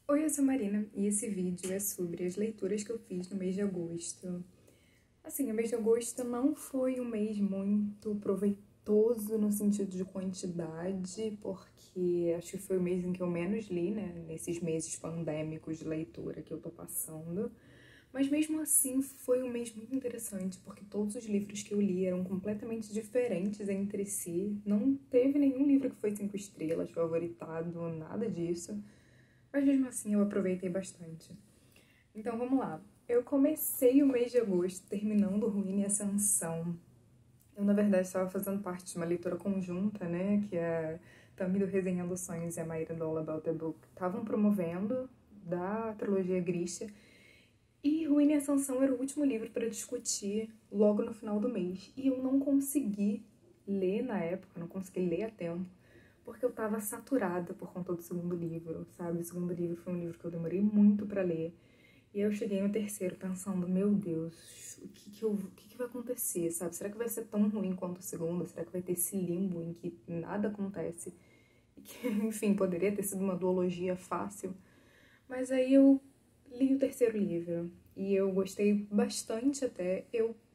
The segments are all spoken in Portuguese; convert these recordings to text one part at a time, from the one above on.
Oi, eu sou Marina e esse vídeo é sobre as leituras que eu fiz no mês de agosto. Assim, o mês de agosto não foi um mês muito proveitoso no sentido de quantidade, porque acho que foi o mês em que eu menos li, né, nesses meses pandêmicos de leitura que eu tô passando. Mas mesmo assim foi um mês muito interessante, porque todos os livros que eu li eram completamente diferentes entre si. Não teve nenhum livro que foi 5 estrelas, favoritado, nada disso. Mas mesmo assim eu aproveitei bastante. Então vamos lá. Eu comecei o mês de agosto terminando Ruína e Ascensão. Eu, na verdade, estava fazendo parte de uma leitura conjunta, né? Que é Tami do Resenhando Sonhos e a Maíra do All About the Book. Estavam promovendo da trilogia Grisha. E Ruína e Ascensão era o último livro para discutir logo no final do mês. E eu não consegui ler na época, não consegui ler a tempo, porque eu tava saturada por conta do segundo livro, sabe? O segundo livro foi um livro que eu demorei muito pra ler. E eu cheguei no terceiro pensando, meu Deus, o que vai acontecer, sabe? Será que vai ser tão ruim quanto o segundo? Será que vai ter esse limbo em que nada acontece? E que, enfim, poderia ter sido uma duologia fácil. Mas aí eu li o terceiro livro e eu gostei bastante até.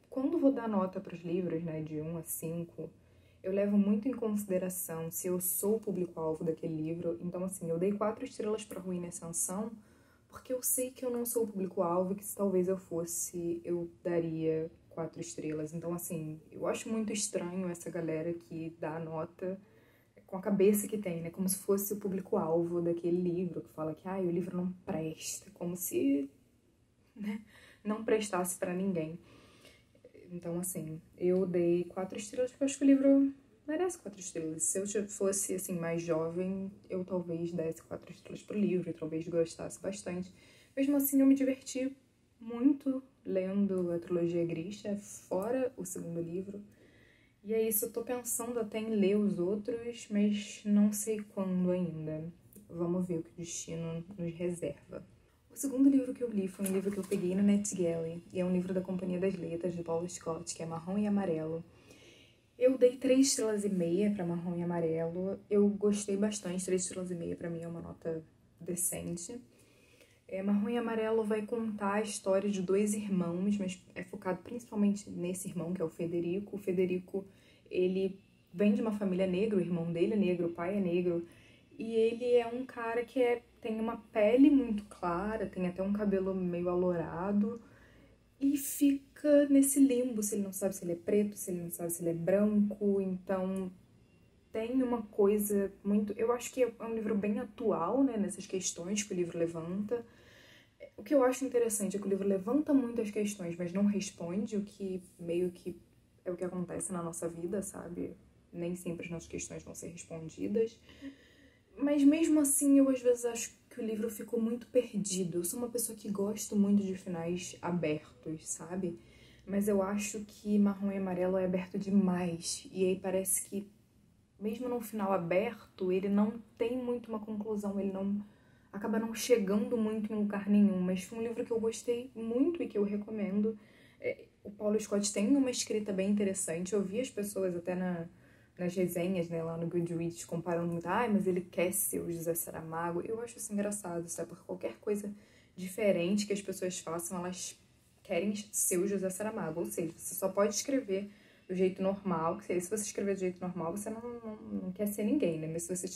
Quando vou dar nota para os livros, né, de 1 a 5, eu levo muito em consideração se eu sou o público-alvo daquele livro. Então, assim, eu dei 4 estrelas para Ruína e Ascensão, porque eu sei que eu não sou o público-alvo e que se talvez eu fosse, eu daria 4 estrelas. Então, assim, eu acho muito estranho essa galera que dá nota com a cabeça que tem, né? Como se fosse o público-alvo daquele livro, que fala que o livro não presta, como se, né, não prestasse pra ninguém. Então, assim, eu dei 4 estrelas porque eu acho que o livro merece 4 estrelas. Se eu fosse, assim, mais jovem, eu talvez desse 4 estrelas pro livro e talvez gostasse bastante. Mesmo assim, eu me diverti muito lendo a trilogia Grisha, fora o segundo livro. E é isso, eu tô pensando até em ler os outros, mas não sei quando ainda. Vamos ver o que o destino nos reserva. O segundo livro que eu li foi um livro que eu peguei no NetGalley, e é um livro da Companhia das Letras, de Paulo Scott, que é Marrom e Amarelo. Eu dei 3 estrelas e meia pra Marrom e Amarelo. Eu gostei bastante, 3 estrelas e meia pra mim é uma nota decente. Marrom e Amarelo vai contar a história de 2 irmãos, mas é focado principalmente nesse irmão, que é o Federico. O Federico, ele vem de uma família negra, o irmão dele é negro, o pai é negro, e ele é um cara que tem uma pele muito clara, tem até um cabelo meio alourado, e fica nesse limbo, se ele não sabe se ele é preto, se ele não sabe se ele é branco. Então tem uma coisa muito... Eu acho que é um livro bem atual, né, nessas questões que o livro levanta. O que eu acho interessante é que o livro levanta muitas questões, mas não responde, o que meio que é o que acontece na nossa vida, sabe? Nem sempre as nossas questões vão ser respondidas. Mas mesmo assim, eu às vezes acho que o livro ficou muito perdido. Eu sou uma pessoa que gosto muito de finais abertos, sabe? Mas eu acho que Marrom e Amarelo é aberto demais. E aí parece que, mesmo num final aberto, ele não tem muito uma conclusão, ele não acaba não chegando muito em lugar nenhum, mas foi um livro que eu gostei muito e que eu recomendo. O Paulo Scott tem uma escrita bem interessante, eu vi as pessoas até nas resenhas, né, lá no Goodreads, comparando muito, mas ele quer ser o José Saramago. Eu acho isso engraçado, sabe, porque qualquer coisa diferente que as pessoas façam, elas querem ser o José Saramago, ou seja, você só pode escrever do jeito normal, que se você escrever do jeito normal, você não quer ser ninguém, né, mas se você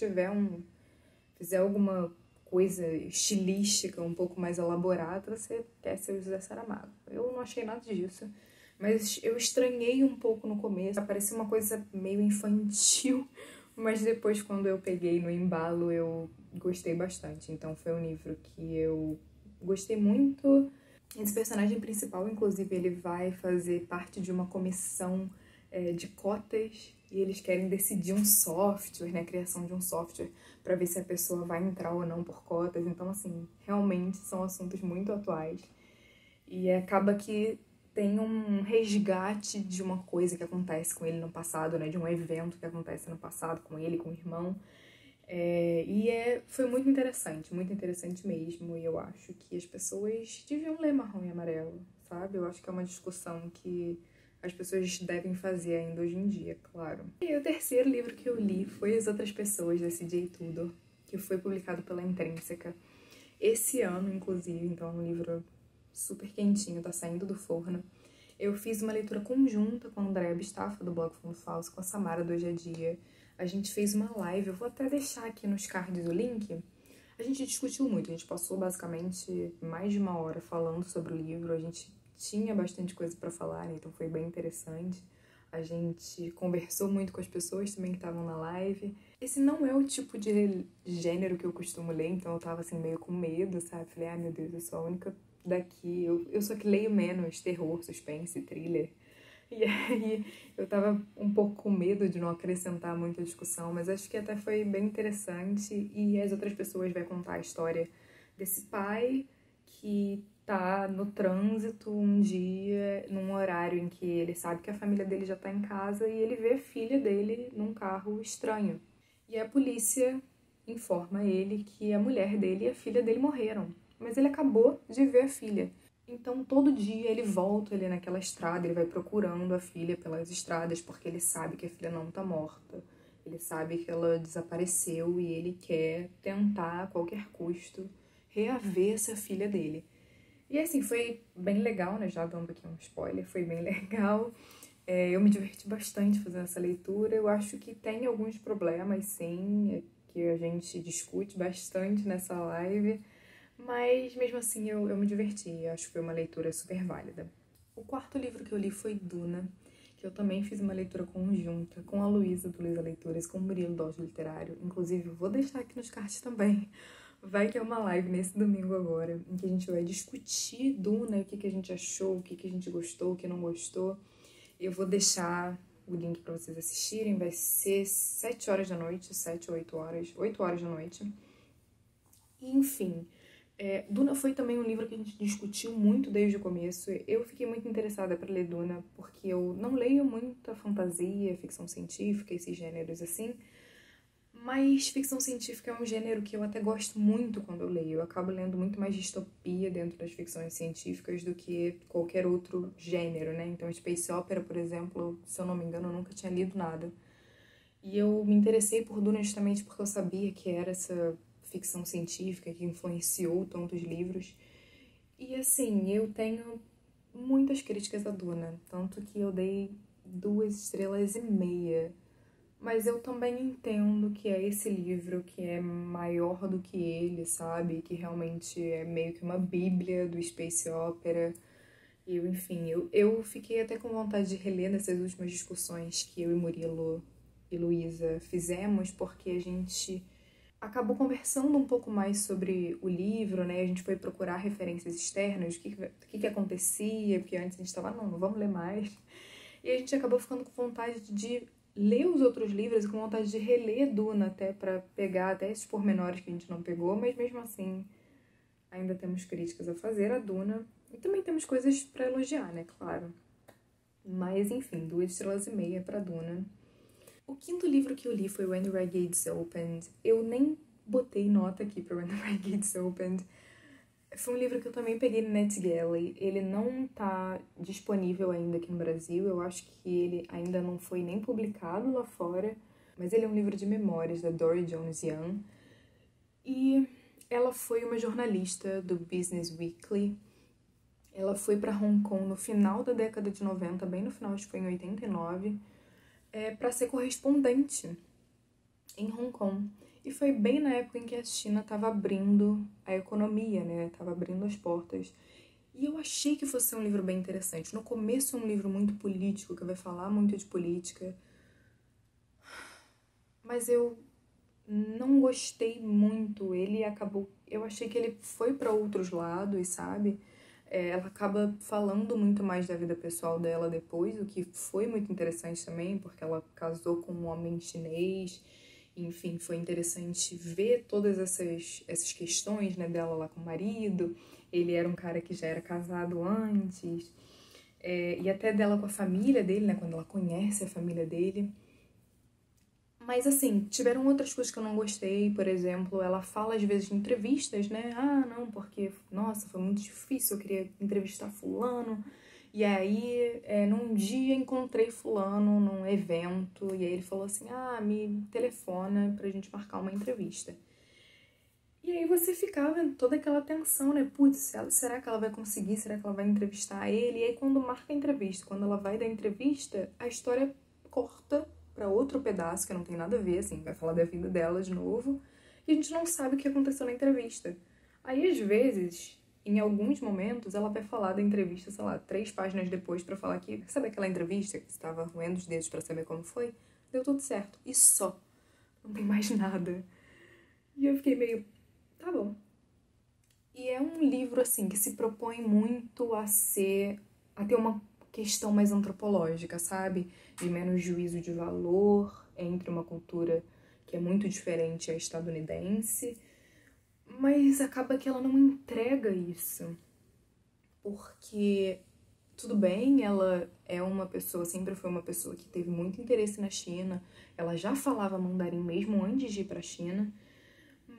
fizer alguma coisa estilística um pouco mais elaborada, você quer ser o José Saramago. Eu não achei nada disso, mas eu estranhei um pouco no começo, parecia uma coisa meio infantil, mas depois, quando eu peguei no embalo, eu gostei bastante. Então foi um livro que eu gostei muito. Esse personagem principal, inclusive, ele vai fazer parte de uma comissão de cotas, e eles querem decidir um software, né, a criação de um software para ver se a pessoa vai entrar ou não por cotas. Então, assim, realmente são assuntos muito atuais. E acaba que tem um resgate de uma coisa que acontece com ele no passado, né, de um evento que acontece no passado com ele, com o irmão. Foi muito interessante mesmo, e eu acho que as pessoas deviam ler Marrom e Amarelo, sabe? Eu acho que é uma discussão que as pessoas devem fazer ainda hoje em dia, claro. E o terceiro livro que eu li foi As Outras Pessoas, da C.J. Tudor, que foi publicado pela Intrínseca. esse ano, inclusive, então é um livro super quentinho, tá saindo do forno. Eu fiz uma leitura conjunta com a Andréa Bistafa, do blog Fundo Falso, com a Samara do Hoje é Dia. A gente fez uma live, eu vou até deixar aqui nos cards o link. A gente discutiu muito, a gente passou basicamente mais de uma hora falando sobre o livro, a gente tinha bastante coisa pra falar, então foi bem interessante. A gente conversou muito com as pessoas também que estavam na live. Esse não é o tipo de gênero que eu costumo ler, então eu tava assim meio com medo, sabe? Falei, ai meu Deus, eu sou a única daqui. Eu só que leio menos terror, suspense, thriller. E aí eu tava um pouco com medo de não acrescentar muita discussão, mas acho que até foi bem interessante. E as outras pessoas vão contar a história desse pai que tá no trânsito um dia, num horário em que ele sabe que a família dele já tá em casa e ele vê a filha dele num carro estranho. E a polícia informa ele que a mulher dele e a filha dele morreram, mas ele acabou de ver a filha. Então, todo dia ele volta ali naquela estrada, ele vai procurando a filha pelas estradas, porque ele sabe que a filha não tá morta. Ele sabe que ela desapareceu e ele quer tentar, a qualquer custo, reaver essa filha dele. E assim, foi bem legal, né? Já dando aqui um spoiler, foi bem legal. Eu me diverti bastante fazendo essa leitura. Eu acho que tem alguns problemas, sim, que a gente discute bastante nessa live. Mas mesmo assim eu me diverti, acho que foi uma leitura super válida. O quarto livro que eu li foi Duna, que eu também fiz uma leitura conjunta com a Luísa do Luísa Leituras, com o Murilo do Auge Literário. Inclusive, vou deixar aqui nos cards também. Vai ter uma live nesse domingo agora, em que a gente vai discutir Duna, o que a gente achou, o que a gente gostou, o que não gostou. Eu vou deixar o link para vocês assistirem, vai ser 7 horas da noite, 7 ou 8 horas, 8 horas da noite. Enfim, Duna foi também um livro que a gente discutiu muito desde o começo. Eu fiquei muito interessada para ler Duna, porque eu não leio muita fantasia, ficção científica, esses gêneros assim, mas ficção científica é um gênero que eu até gosto muito quando eu leio. Eu acabo lendo muito mais distopia dentro das ficções científicas do que qualquer outro gênero, né? Então, space opera, por exemplo, se eu não me engano, eu nunca tinha lido nada. E eu me interessei por Duna justamente porque eu sabia que era essa ficção científica que influenciou tantos livros. E assim, eu tenho muitas críticas a Duna, tanto que eu dei 2,5 estrelas. Mas eu também entendo que é esse livro que é maior do que ele, sabe? Que realmente é meio que uma bíblia do space opera. Enfim, eu fiquei até com vontade de reler nessas últimas discussões que eu e Murilo e Luísa fizemos, porque a gente acabou conversando um pouco mais sobre o livro, né? A gente foi procurar referências externas, o que acontecia, porque antes a gente estava, não vamos ler mais. E a gente acabou ficando com vontade de ler os outros livros e com vontade de reler Duna até para pegar até esses pormenores que a gente não pegou, mas mesmo assim ainda temos críticas a fazer a Duna e também temos coisas para elogiar, né, claro. Mas enfim, 2,5 estrelas para Duna. O quinto livro que eu li foi When the Renegades Opened. Eu nem botei nota aqui para When the Renegades Opened. Foi um livro que eu também peguei no NetGalley. Ele não tá disponível ainda aqui no Brasil. Eu acho que ele ainda não foi nem publicado lá fora. Mas ele é um livro de memórias da Dory Jones Young. E ela foi uma jornalista do Business Weekly. Ela foi para Hong Kong no final da década de 90, bem no final, acho que foi em 89, para ser correspondente em Hong Kong. E foi bem na época em que a China estava abrindo a economia, né? Estava abrindo as portas. E eu achei que fosse um livro bem interessante. No começo é um livro muito político, que vai falar muito de política. Mas eu não gostei muito. Ele acabou... Eu achei que ele foi para outros lados, sabe? Ela acaba falando muito mais da vida pessoal dela depois, o que foi muito interessante também, porque ela casou com um homem chinês. Enfim, foi interessante ver todas essas questões, né, dela lá com o marido. Ele era um cara que já era casado antes. E até dela com a família dele, né, quando ela conhece a família dele. Mas, assim, tiveram outras coisas que eu não gostei. Por exemplo, ela fala às vezes em entrevistas, né? Ah, não, porque, nossa, foi muito difícil, eu queria entrevistar fulano. E aí, num dia encontrei fulano num evento, e aí ele falou assim, me telefona pra gente marcar uma entrevista. E aí você ficava em toda aquela tensão, né? Putz, será que ela vai conseguir? Será que ela vai entrevistar ele? E aí quando marca a entrevista, quando ela vai dar entrevista, a história corta pra outro pedaço que não tem nada a ver, assim, vai falar da vida dela de novo. E a gente não sabe o que aconteceu na entrevista. Aí, às vezes, em alguns momentos, ela vai falar da entrevista, sei lá, 3 páginas depois pra falar que, sabe aquela entrevista que você tava roendo os dedos pra saber como foi? Deu tudo certo. E só. Não tem mais nada. E eu fiquei meio, tá bom. E é um livro, assim, que se propõe muito a ter uma questão mais antropológica, sabe? De menos juízo de valor entre uma cultura que é muito diferente à estadunidense, mas acaba que ela não entrega isso, porque tudo bem, ela é uma pessoa, sempre foi uma pessoa que teve muito interesse na China, ela já falava mandarim mesmo antes de ir pra China,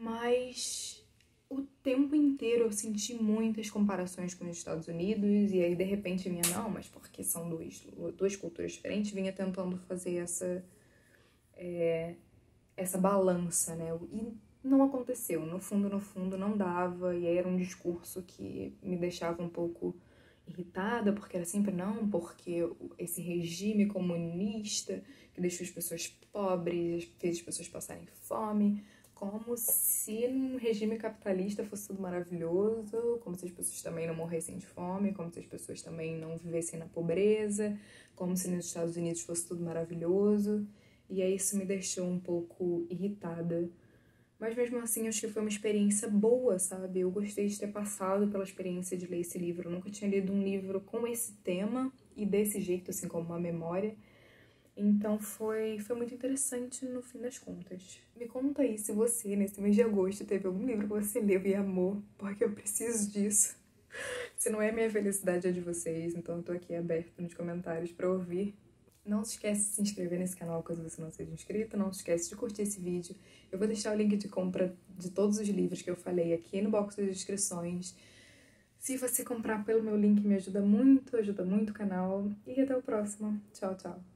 mas o tempo inteiro eu senti muitas comparações com os Estados Unidos, e aí de repente vinha, não, mas porque são duas culturas diferentes, vinha tentando fazer essa balança, né? E não aconteceu, no fundo não dava, e aí era um discurso que me deixava um pouco irritada, porque era sempre não, porque esse regime comunista que deixou as pessoas pobres, fez as pessoas passarem fome, como se num regime capitalista fosse tudo maravilhoso, como se as pessoas também não morressem de fome, como se as pessoas também não vivessem na pobreza, como se nos Estados Unidos fosse tudo maravilhoso. E aí isso me deixou um pouco irritada. Mas mesmo assim, acho que foi uma experiência boa, sabe? Eu gostei de ter passado pela experiência de ler esse livro. Eu nunca tinha lido um livro com esse tema e desse jeito, assim, como uma memória. Então foi muito interessante no fim das contas. Me conta aí se você, nesse mês de agosto, teve algum livro que você leu e amou, porque eu preciso disso. Se não é minha felicidade, é de vocês, então eu tô aqui aberto nos comentários pra ouvir. Não se esquece de se inscrever nesse canal caso você não seja inscrito, não se esquece de curtir esse vídeo. Eu vou deixar o link de compra de todos os livros que eu falei aqui no box das descrições. Se você comprar pelo meu link, me ajuda muito o canal. E até o próximo. Tchau, tchau.